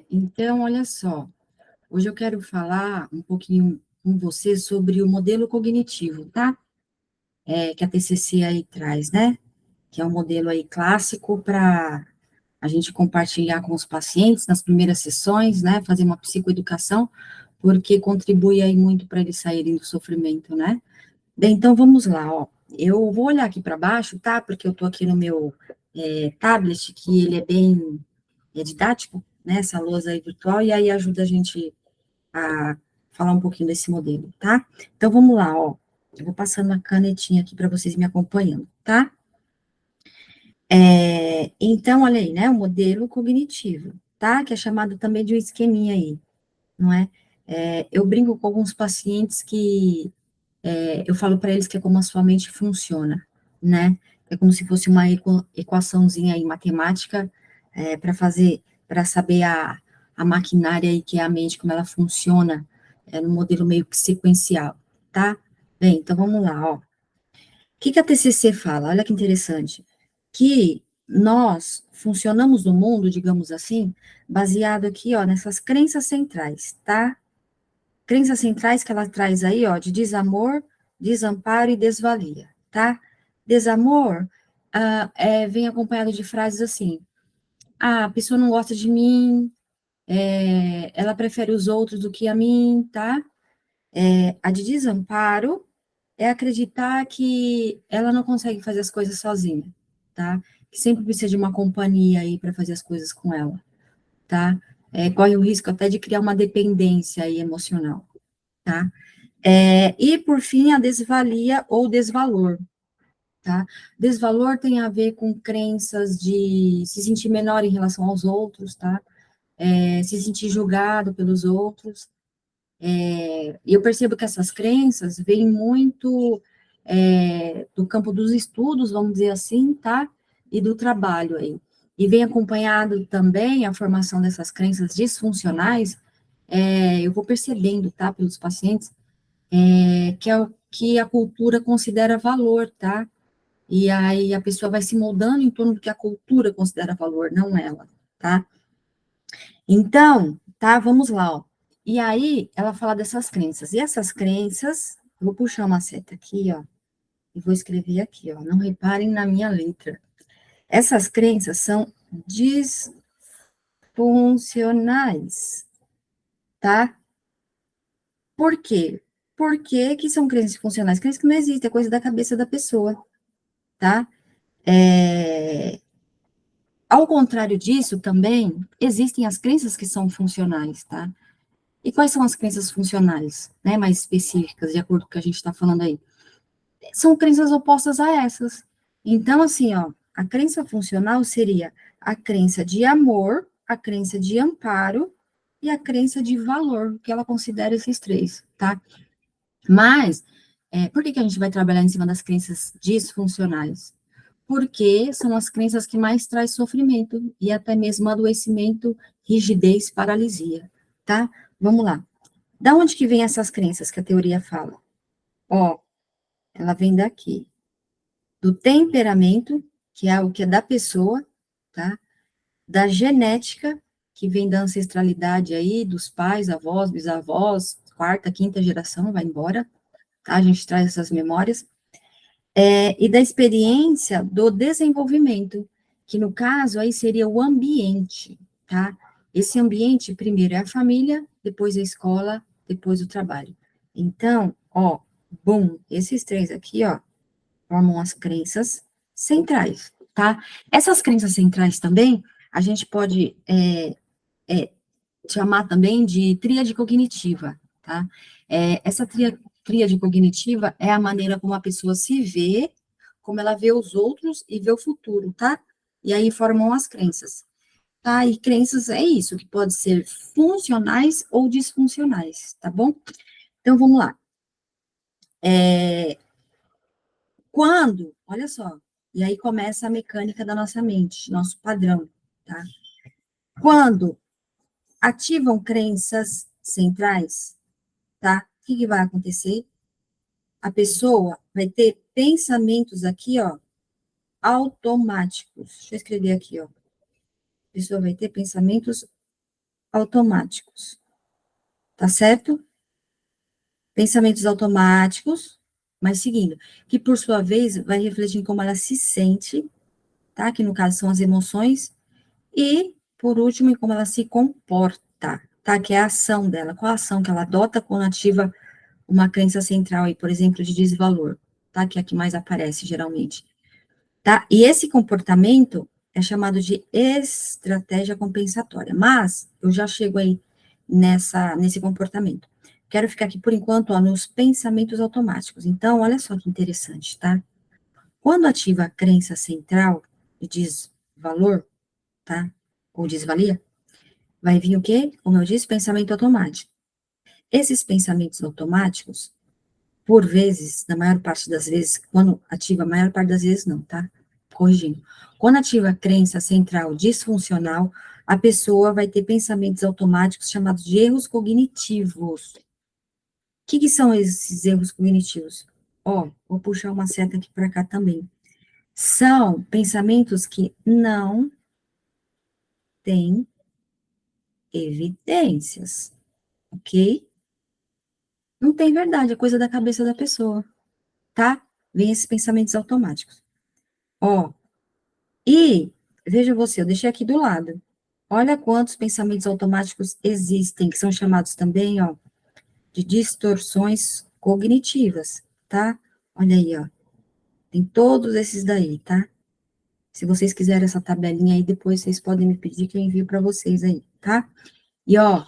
Então, olha só, hoje eu quero falar um pouquinho com você sobre o modelo cognitivo, tá? Que a TCC aí traz, né? Que é um modelo aí clássico para a gente compartilhar com os pacientes nas primeiras sessões, né? Fazer uma psicoeducação, porque contribui aí muito para eles saírem do sofrimento, né? Bem, então vamos lá, ó. Eu vou olhar aqui para baixo, tá? Porque eu estou aqui no meu tablet, que ele é bem didático, né? Essa lousa aí virtual, e aí ajuda a gente a falar um pouquinho desse modelo, tá? Então vamos lá, ó. Eu vou passando a canetinha aqui para vocês me acompanhando, tá? Então, olha aí, né? O modelo cognitivo, tá? Que é chamado também de um esqueminha aí, não é? Eu brinco com alguns pacientes que eu falo para eles que é como a sua mente funciona, né? É como se fosse uma equaçãozinha aí matemática para saber a maquinária aí que é a mente, como ela funciona, no modelo meio que sequencial, tá? Bem, então vamos lá, ó. O que a TCC fala? Olha que interessante. Que nós funcionamos no mundo, digamos assim, baseado aqui, ó, nessas crenças centrais, tá? Crenças centrais que ela traz aí, ó, de desamor, desamparo e desvalia, tá? Desamor vem acompanhado de frases assim: a pessoa não gosta de mim, ela prefere os outros do que a mim, tá? A de desamparo é acreditar que ela não consegue fazer as coisas sozinha, tá? Que sempre precisa de uma companhia aí para fazer as coisas com ela, tá? Corre o risco até de criar uma dependência aí emocional, tá? E, por fim, a desvalia ou desvalor, tá? Desvalor tem a ver com crenças de se sentir menor em relação aos outros, tá? Se sentir julgado pelos outros. E eu percebo que essas crenças vêm muito do campo dos estudos, vamos dizer assim, tá? E do trabalho aí. E vem acompanhado também a formação dessas crenças disfuncionais, eu vou percebendo, tá, pelos pacientes, que é o que a cultura considera valor, tá? E aí a pessoa vai se moldando em torno do que a cultura considera valor, não ela, tá? Então, tá, vamos lá, ó. E aí ela fala dessas crenças. E essas crenças, eu vou puxar uma seta aqui, ó, e vou escrever aqui, ó. Não reparem na minha letra. Essas crenças são disfuncionais, tá? Por quê? Por que que são crenças funcionais? Crenças que não existem, é coisa da cabeça da pessoa, tá? Ao contrário disso, também, existem as crenças que são funcionais, tá? E quais são as crenças funcionais, né, mais específicas, de acordo com o que a gente está falando aí? São crenças opostas a essas. Então, assim, ó, a crença funcional seria a crença de amor, a crença de amparo e a crença de valor, que ela considera esses três, tá? Mas, por que a gente vai trabalhar em cima das crenças disfuncionais? Porque são as crenças que mais traz sofrimento e até mesmo adoecimento, rigidez, paralisia, tá? Vamos lá. Da onde que vem essas crenças que a teoria fala? Ó, ela vem daqui, do temperamento, que é o que é da pessoa, tá? Da genética, que vem da ancestralidade aí, dos pais, avós, bisavós, quarta, quinta geração, vai embora, tá? A gente traz essas memórias. E da experiência do desenvolvimento, que no caso aí seria o ambiente, tá? Esse ambiente, primeiro é a família, depois a escola, depois o trabalho. Então, ó, bom, esses três aqui, ó, formam as crenças centrais, tá? Essas crenças centrais também, a gente pode chamar também de tríade cognitiva, tá? Essa tríade cognitiva é a maneira como a pessoa se vê, como ela vê os outros e vê o futuro, tá? E aí formam as crenças, tá? E crenças é isso, que pode ser funcionais ou disfuncionais, tá bom? Então, vamos lá. Olha só, e aí começa a mecânica da nossa mente, nosso padrão, tá? Quando ativam crenças centrais, tá? O que vai acontecer? A pessoa vai ter pensamentos aqui, ó, automáticos. Deixa eu escrever aqui, ó. A pessoa vai ter pensamentos automáticos, tá certo? Pensamentos automáticos, mas seguindo, que por sua vez vai refletir em como ela se sente, tá? Que no caso são as emoções, e por último, em como ela se comporta, tá? Que é a ação dela, qual a ação que ela adota quando ativa uma crença central aí, por exemplo, de desvalor, tá? Que é a que mais aparece geralmente, tá? E esse comportamento é chamado de estratégia compensatória, mas eu já chego aí nesse comportamento. Quero ficar aqui por enquanto, ó, nos pensamentos automáticos. Então, olha só que interessante, tá? Quando ativa a crença central de desvalor, tá? Ou desvalia, vai vir o quê? Como eu disse, pensamento automático. Esses pensamentos automáticos, por vezes, na maior parte das vezes, quando ativa, a maior parte das vezes não, tá? Corrigindo. Quando ativa a crença central disfuncional, a pessoa vai ter pensamentos automáticos chamados de erros cognitivos. O que são esses erros cognitivos? Ó, vou puxar uma seta aqui para cá também. São pensamentos que não têm evidências, ok? Não tem verdade, é coisa da cabeça da pessoa, tá? Vem esses pensamentos automáticos. Ó, e veja você, eu deixei aqui do lado. Olha quantos pensamentos automáticos existem, que são chamados também, ó, de distorções cognitivas, tá? Olha aí, ó. Tem todos esses daí, tá? Se vocês quiserem essa tabelinha aí, depois vocês podem me pedir que eu envio para vocês aí, tá? E, ó,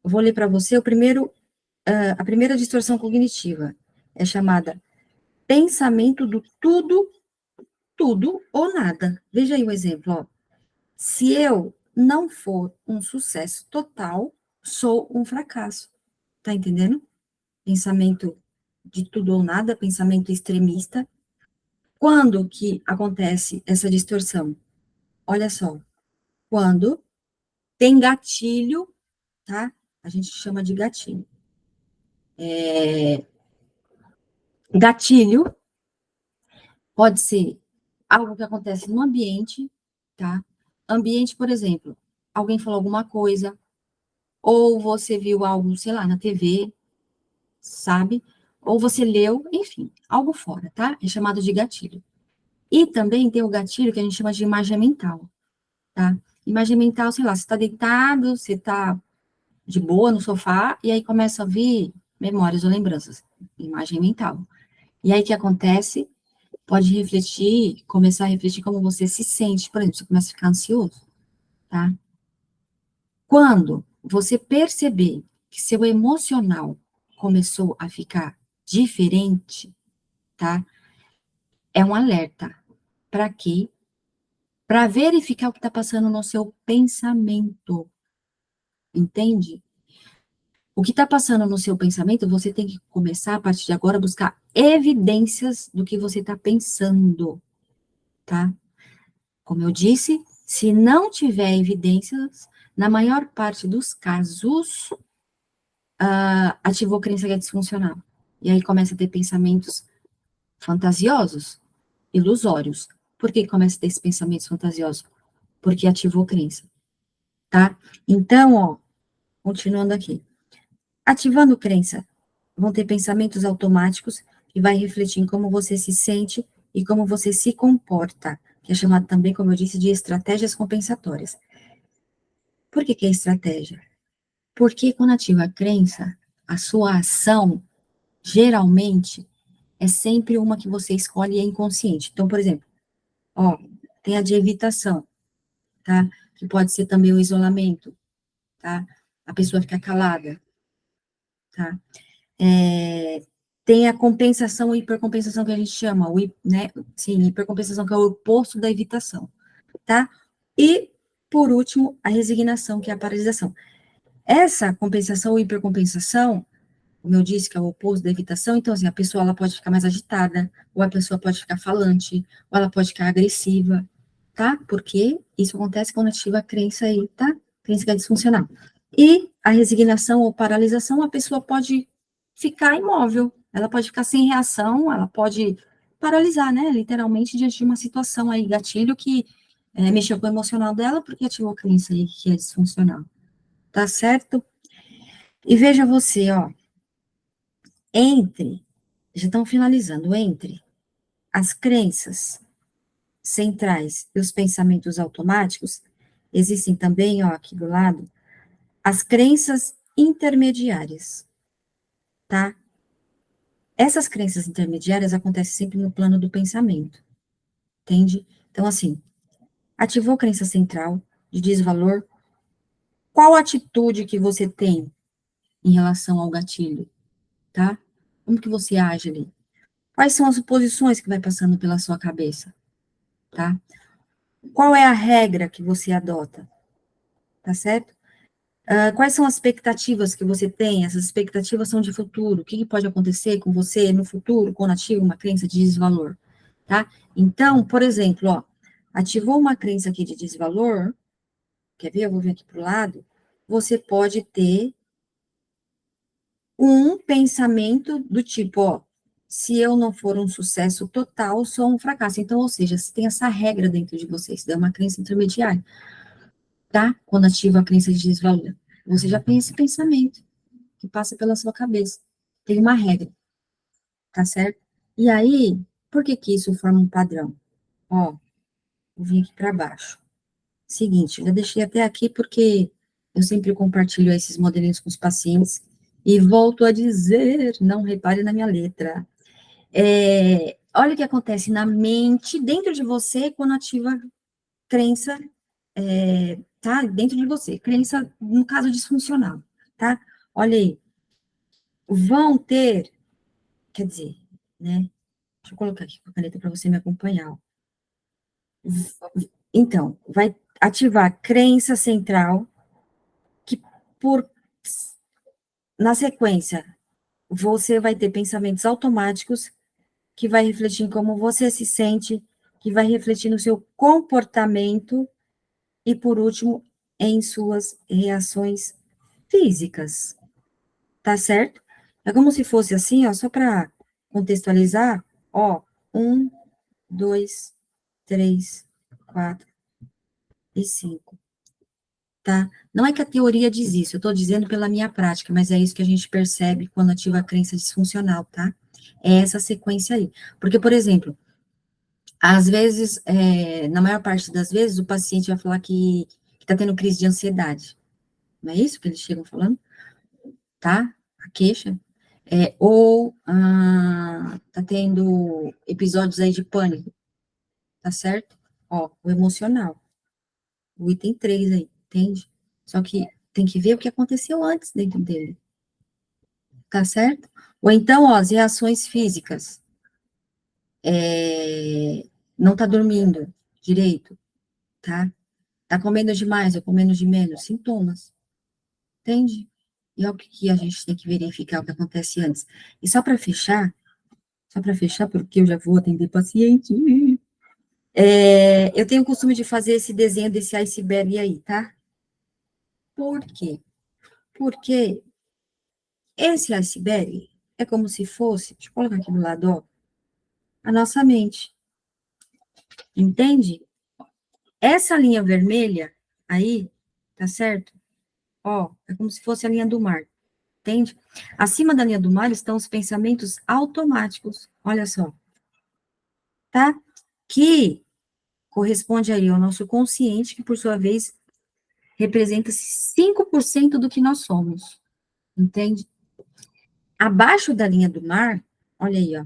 eu vou ler para você a primeira distorção cognitiva. É chamada pensamento do tudo, tudo ou nada. Veja aí o exemplo, ó. Se eu não for um sucesso total, sou um fracasso. Tá entendendo? Pensamento de tudo ou nada, pensamento extremista. Quando que acontece essa distorção? Olha só, quando tem gatilho, tá? A gente chama de gatilho. Gatilho pode ser algo que acontece no ambiente, tá? Ambiente, por exemplo, alguém falou alguma coisa, ou você viu algo, sei lá, na TV, sabe? Ou você leu, enfim, algo fora, tá? É chamado de gatilho. E também tem o gatilho que a gente chama de imagem mental, tá? Imagem mental, sei lá, você está deitado, você está de boa no sofá, e aí começa a vir memórias ou lembranças, imagem mental. E aí o que acontece? Pode refletir, começar a refletir como você se sente, por exemplo, você começa a ficar ansioso, tá? Quando você perceber que seu emocional começou a ficar diferente, tá? É um alerta. Para quê? Para verificar o que está passando no seu pensamento. Entende? O que está passando no seu pensamento, você tem que começar, a partir de agora, a buscar evidências do que você está pensando, tá? Como eu disse, se não tiver evidências, na maior parte dos casos, ativou crença que é disfuncional. E aí começa a ter pensamentos fantasiosos, ilusórios. Por que começa a ter esses pensamentos fantasiosos? Porque ativou crença, tá? Então, ó, continuando aqui. Ativando crença, vão ter pensamentos automáticos que vai refletir em como você se sente e como você se comporta, que é chamado também, como eu disse, de estratégias compensatórias. Por que é estratégia? Porque quando ativa a crença, a sua ação, geralmente, é sempre uma que você escolhe e é inconsciente. Então, por exemplo, ó, tem a de evitação, tá? Que pode ser também o isolamento, tá? A pessoa fica calada, tá? Tem a compensação e hipercompensação que a gente chama, né? Sim, hipercompensação que é o oposto da evitação, tá? E, por último, a resignação, que é a paralisação. Essa compensação ou hipercompensação, como eu disse, que é o oposto da evitação, então, assim, a pessoa ela pode ficar mais agitada, ou a pessoa pode ficar falante, ou ela pode ficar agressiva, tá? Porque isso acontece quando ativa a crença aí, tá? Crença que é disfuncional. E a resignação ou paralisação, a pessoa pode ficar imóvel, ela pode ficar sem reação, ela pode paralisar, né? Literalmente, diante de uma situação aí, gatilho, que mexeu com o emocional dela, porque ativou a crença aí que é disfuncional. tá certo? E veja você, ó, já estão finalizando, entre as crenças centrais e os pensamentos automáticos, existem também, ó, aqui do lado, as crenças intermediárias, tá? Essas crenças intermediárias acontecem sempre no plano do pensamento, entende? Então, assim, ativou a crença central de desvalor, qual atitude que você tem em relação ao gatilho, tá? Como que você age ali? Quais são as suposições que vai passando pela sua cabeça, tá? Qual é a regra que você adota, tá certo? Quais são as expectativas que você tem? Essas expectativas são de futuro. O que pode acontecer com você no futuro quando ativa uma crença de desvalor, tá? Então, por exemplo, ó, ativou uma crença aqui de desvalor, quer ver? Eu vou vir aqui para o lado. Você pode ter um pensamento do tipo, ó, se eu não for um sucesso total, sou um fracasso. Então, ou seja, se tem essa regra dentro de você, isso é uma crença intermediária, tá? Quando ativa a crença de desvalor. Você já tem esse pensamento que passa pela sua cabeça. Tem uma regra, tá certo? E aí, por que que isso forma um padrão? Ó, vou vir aqui para baixo. Seguinte, já deixei até aqui porque eu sempre compartilho esses modelinhos com os pacientes e volto a dizer, não repare na minha letra. Olha o que acontece na mente, dentro de você, quando ativa crença, tá? Dentro de você, crença, no caso, disfuncional, tá? Olha aí, vão ter, quer dizer, né? Deixa eu colocar aqui com a caneta para você me acompanhar. Ó. Então, vai ativar a crença central, que por, na sequência, você vai ter pensamentos automáticos que vai refletir em como você se sente, que vai refletir no seu comportamento e, por último, em suas reações físicas, tá certo? É como se fosse assim, ó, só para contextualizar, ó, 1, 2, 3, 4 e 5, tá? Não é que a teoria diz isso, eu estou dizendo pela minha prática, mas é isso que a gente percebe quando ativa a crença disfuncional, tá? É essa sequência aí. Porque, por exemplo, às vezes, na maior parte das vezes, o paciente vai falar que está tendo crise de ansiedade. Não é isso que eles chegam falando? Tá? A queixa. Ou tá tendo episódios aí de pânico, tá certo? Ó, o emocional. O item 3 aí, entende? Só que tem que ver o que aconteceu antes dentro dele, tá certo? Ou então, ó, as reações físicas. Não tá dormindo direito, tá? Tá comendo demais ou comendo de menos? Sintomas, entende? E é o que a gente tem que verificar o que acontece antes. E só para fechar, porque eu já vou atender paciente, eu tenho o costume de fazer esse desenho desse iceberg aí, tá? Por quê? Porque esse iceberg é como se fosse, deixa eu colocar aqui do lado, ó, a nossa mente, entende? Essa linha vermelha aí, tá certo? Ó, é como se fosse a linha do mar. Entende? Acima da linha do mar estão os pensamentos automáticos, olha só, tá? Que corresponde aí ao nosso consciente, que por sua vez representa 5% do que nós somos, entende? Abaixo da linha do mar, olha aí, ó,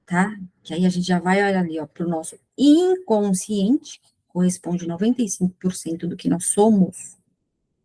tá? Que aí a gente já vai olhar ali, ó, para o nosso inconsciente, que corresponde a 95% do que nós somos,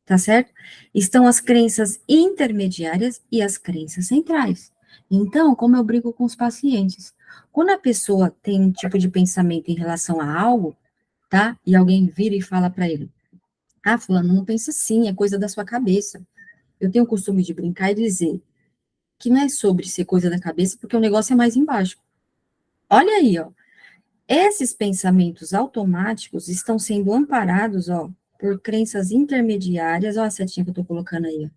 tá certo? Estão as crenças intermediárias e as crenças centrais. Então, como eu brinco com os pacientes, quando a pessoa tem um tipo de pensamento em relação a algo, tá? E alguém vira e fala para ele: "Ah, fulano, não pensa assim, é coisa da sua cabeça". Eu tenho o costume de brincar e dizer que não é sobre ser coisa da cabeça, porque o negócio é mais embaixo. Olha aí, ó. Esses pensamentos automáticos estão sendo amparados, ó, por crenças intermediárias, ó a setinha que eu tô colocando aí, ó,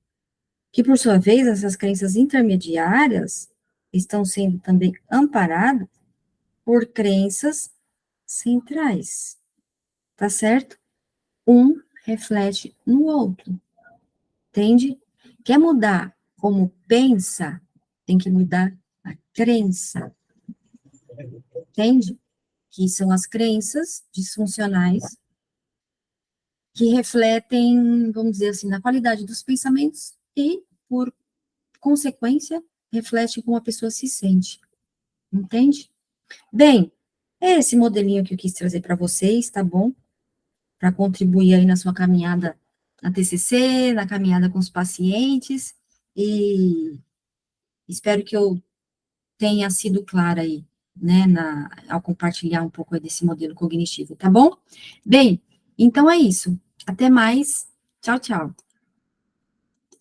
que, por sua vez, essas crenças intermediárias estão sendo também amparadas por crenças centrais, tá certo? Um reflete no outro, entende? Quer mudar como pensa, tem que mudar a crença, entende? Que são as crenças disfuncionais que refletem, vamos dizer assim, na qualidade dos pensamentos e, por consequência, reflete como a pessoa se sente, entende? Bem, é esse modelinho que eu quis trazer para vocês, tá bom? Para contribuir aí na sua caminhada na TCC, na caminhada com os pacientes, e espero que eu tenha sido clara aí, né, ao compartilhar um pouco aí desse modelo cognitivo, tá bom? Bem, então é isso. Até mais. Tchau, tchau.